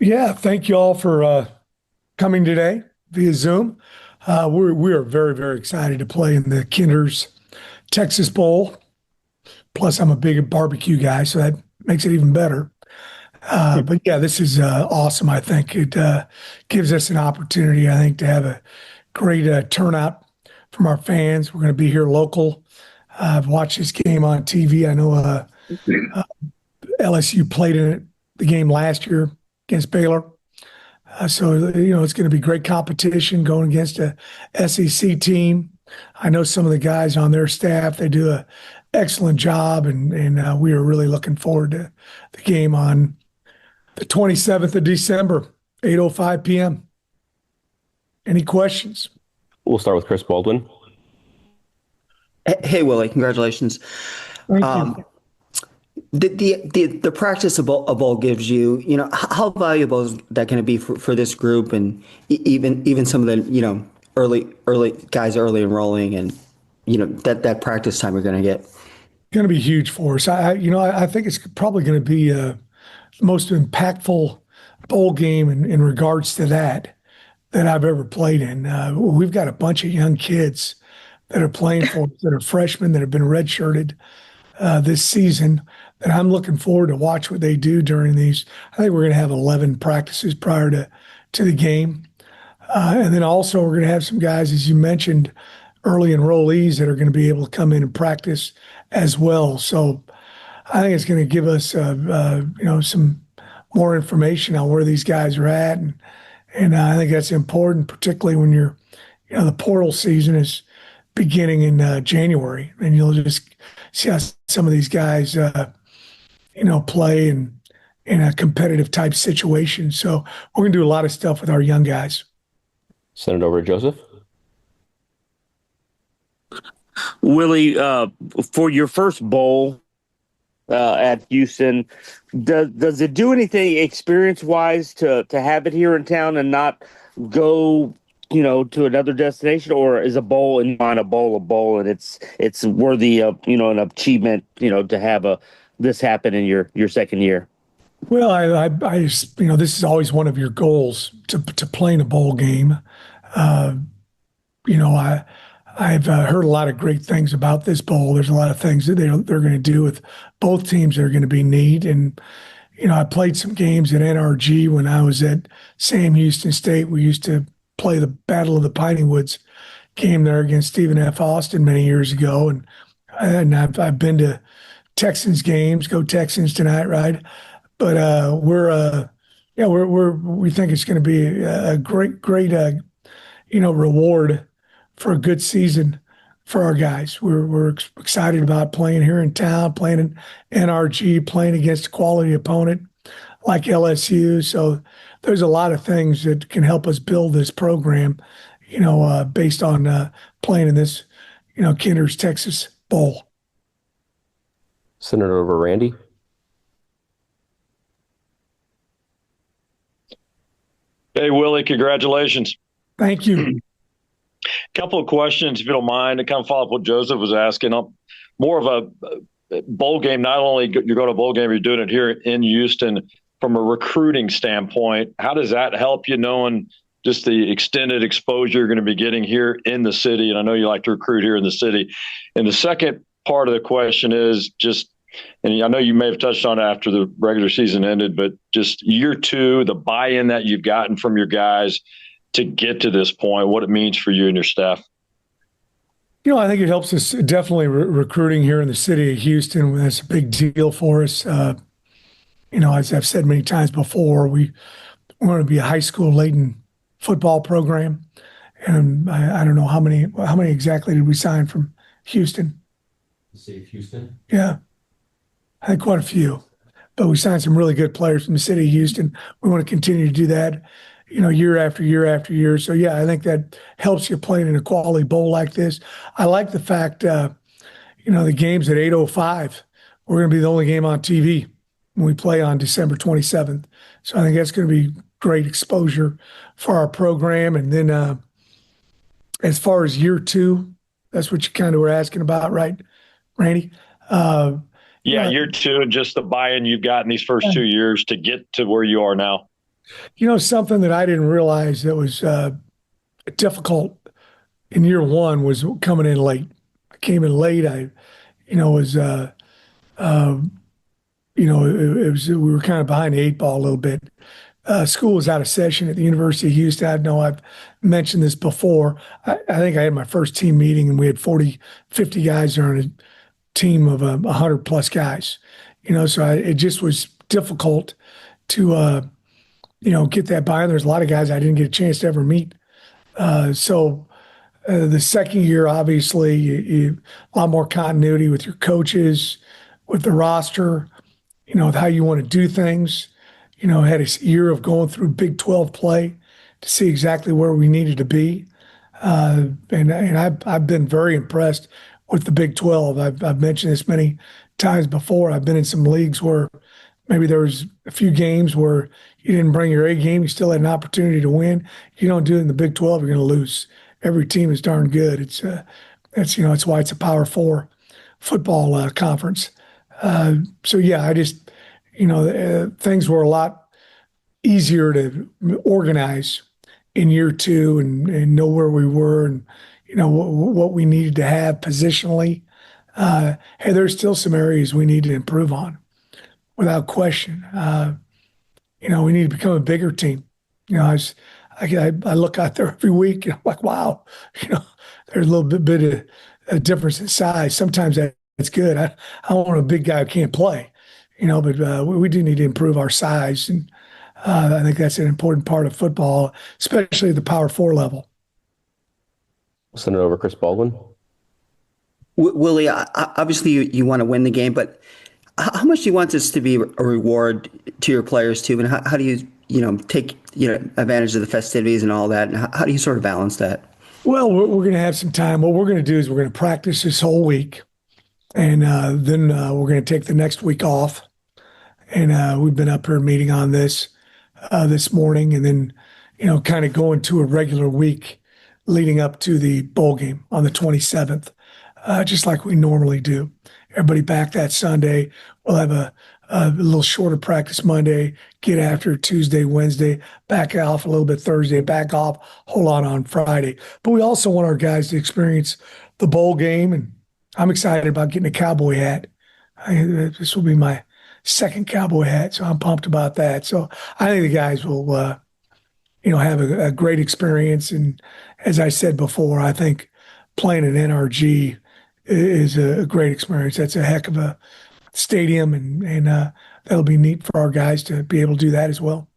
Yeah, thank you all for coming today via Zoom. We are very, very excited to play in the Kinder's Texas Bowl. Plus, I'm a big barbecue guy, so that makes it even better. But yeah, this is awesome. I think it gives us an opportunity, I think, to have a great turnout from our fans. We're going to be here local. I've watched this game on TV. I know LSU played in it, the game last year against Baylor. So it's going to be great competition going against a SEC team. I know some of the guys on their staff, they do an excellent job, and we are really looking forward to the game on the 27th of December, 8:05 p.m. Any questions? We'll start with Chris Baldwin. Hey, Willie, congratulations. Thank Um, you. the practice a bowl gives you, how valuable is that going to be for this group and even some of the, early guys early enrolling and, that practice time you're going to get. Going to be huge for us. I think it's probably going to be the most impactful bowl game in regards to that I've ever played in. We've got a bunch of young kids that are playing for us, that are freshmen that have been redshirted this season that I'm looking forward to watch what they do during these. I think we're going to have 11 practices prior to the game. And then also we're going to have some guys, as you mentioned, early enrollees that are going to be able to come in and practice as well. So I think it's going to give us, some more information on where these guys are at. And I think that's important, particularly when the portal season is beginning in January, and you'll just see how some of these guys, play in a competitive type situation. So we're going to do a lot of stuff with our young guys. Send it over to Joseph. Willie, for your first bowl at Houston, does it do anything experience-wise to have it here in town and not go, to another destination, or is a bowl in mind a bowl, and it's worthy of an achievement, to have this happen in your second year? Well, this is always one of your goals to play in a bowl game. Uh, I've heard a lot of great things about this bowl. There's a lot of things that they're going to do with both teams that are going to be neat. And I played some games at NRG when I was at Sam Houston State. We used to play the Battle of the Piney Woods game there against Stephen F. Austin many years ago, and I've been to Texans games. Go Texans tonight, right? But we think it's going to be a great reward for a good season for our guys. We're excited about playing here in town, playing in NRG, playing against a quality opponent like LSU. So there's a lot of things that can help us build this program, based on playing in this, Kinder's Texas Bowl. Send it over to Randy. Hey, Willie, congratulations. Thank you. Couple of questions, if you don't mind, to kind of follow up what Joseph was asking. More of a bowl game. Not only you're going to a bowl game, you're doing it here in Houston. From a recruiting standpoint, how does that help you, knowing just the extended exposure you're going to be getting here in the city? And I know you like to recruit here in the city. And the second part of the question is just, and I know you may have touched on it after the regular season ended, but just year two, the buy-in that you've gotten from your guys to get to this point, what it means for you and your staff. I think it helps us definitely recruiting here in the city of Houston. That's a big deal for us. As I've said many times before, we want to be a high school laden football program. And I don't know how many exactly did we sign from Houston? The city of Houston? Yeah, I think quite a few. But we signed some really good players from the city of Houston. We want to continue to do that, year after year after year. So, yeah, I think that helps you playing in a quality bowl like this. I like the fact, the game's at 8:05. We're going to be the only game on TV when we play on December 27th. So I think that's going to be great exposure for our program. And then as far as year two, that's what you kind of were asking about, right, Randy? Yeah, year two, and just the buy-in you've got in these first 2 years to get to where you are now. Something that I didn't realize that was difficult in year one was coming in late. I came in late. Was it was we were kind of behind the eight ball a little bit. School was out of session at the University of Houston. I know I've mentioned this before. I think I had my first team meeting and we had 50 guys there on a team of 100 plus guys. So it just was difficult to get that by. And there's a lot of guys I didn't get a chance to ever meet. So the second year, obviously, a lot more continuity with your coaches, with the roster, with how you want to do things. Had a year of going through Big 12 play to see exactly where we needed to be. And I've been very impressed with the Big 12. I've mentioned this many times before. I've been in some leagues where maybe there was a few games where you didn't bring your A game. You still had an opportunity to win. You don't do it in the Big 12, you're going to lose. Every team is darn good. It's why it's a Power Four football conference. So yeah, I just things were a lot easier to organize in year two and know where we were and what we needed to have positionally. Hey, there's still some areas we need to improve on, without question. We need to become a bigger team. I look out there every week and I'm like, wow, there's a little bit of a difference in size. Sometimes that's good. I don't want a big guy who can't play, but we do need to improve our size. And I think that's an important part of football, especially at the Power Four level. Send it over Chris Baldwin. Willie, obviously you want to win the game, but how much do you want this to be a reward to your players too? And how do you, take, advantage of the festivities and all that? And how do you sort of balance that? Well, we're going to have some time. What we're going to do is we're going to practice this whole week. And then we're going to take the next week off. And we've been up here meeting on this morning, and then, kind of going to a regular week leading up to the bowl game on the 27th, just like we normally do. Everybody back that Sunday. We'll have a little shorter practice Monday, get after Tuesday, Wednesday, back off a little bit Thursday, back off a whole lot on Friday. But we also want our guys to experience the bowl game, and I'm excited about getting a cowboy hat. This will be my second cowboy hat, so I'm pumped about that. So I think the guys will, have a great experience. And as I said before, I think playing at NRG is a great experience. That's a heck of a stadium, and that'll be neat for our guys to be able to do that as well.